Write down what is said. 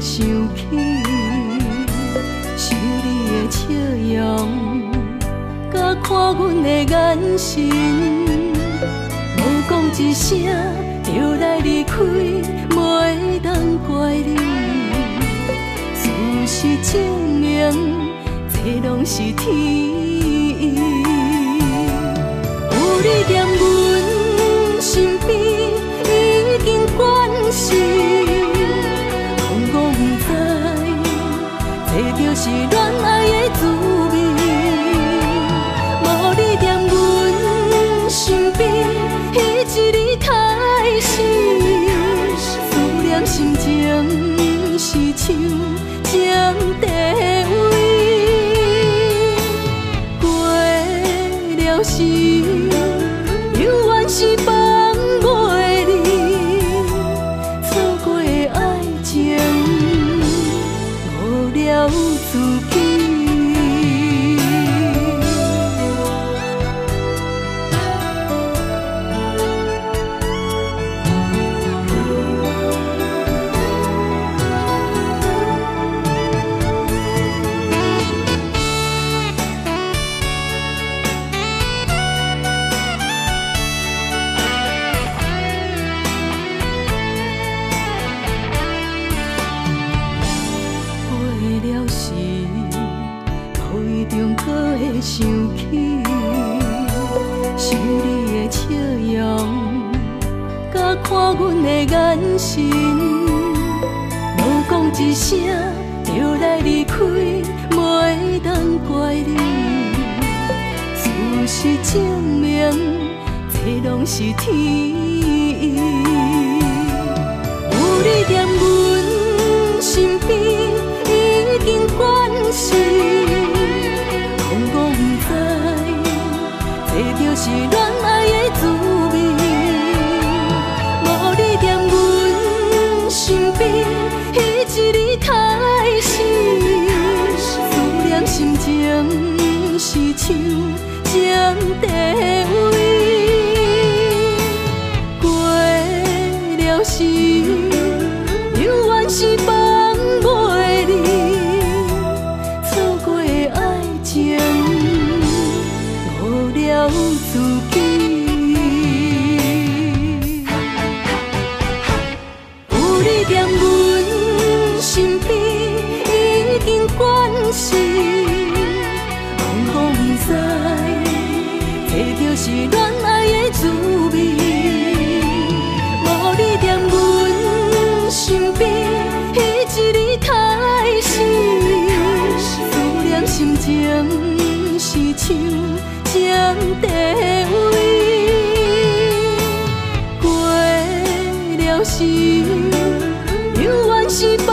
想起，想你的笑容，甲看阮的眼神，无讲一声就来离开，袂当怪你。事实证明，这拢是天。有你踮阮身边，已经惯势。讲我不知，这就是恋爱的滋味。无你踮阮身边，彼一日太死。思念心情是像江地位，过了时，犹原是放袂离。错过的爱情，误了自己。想起，想你的笑容，甲看阮的眼神，无讲一声就来离开，袂当怪你。事实证明，这拢是天。有你踮阮身边，已经惯势。这就是恋爱的滋味，无你踮阮身边，彼一日太死。思念心情是像江地位，过了时，犹原是放袂离。错过的爱情，误了自己。有你踮阮身边，已经惯势。讲不知，这就是恋爱的滋味。无你踮阮身边，彼一日太死。思念心情是像江地位，过了时，犹原是。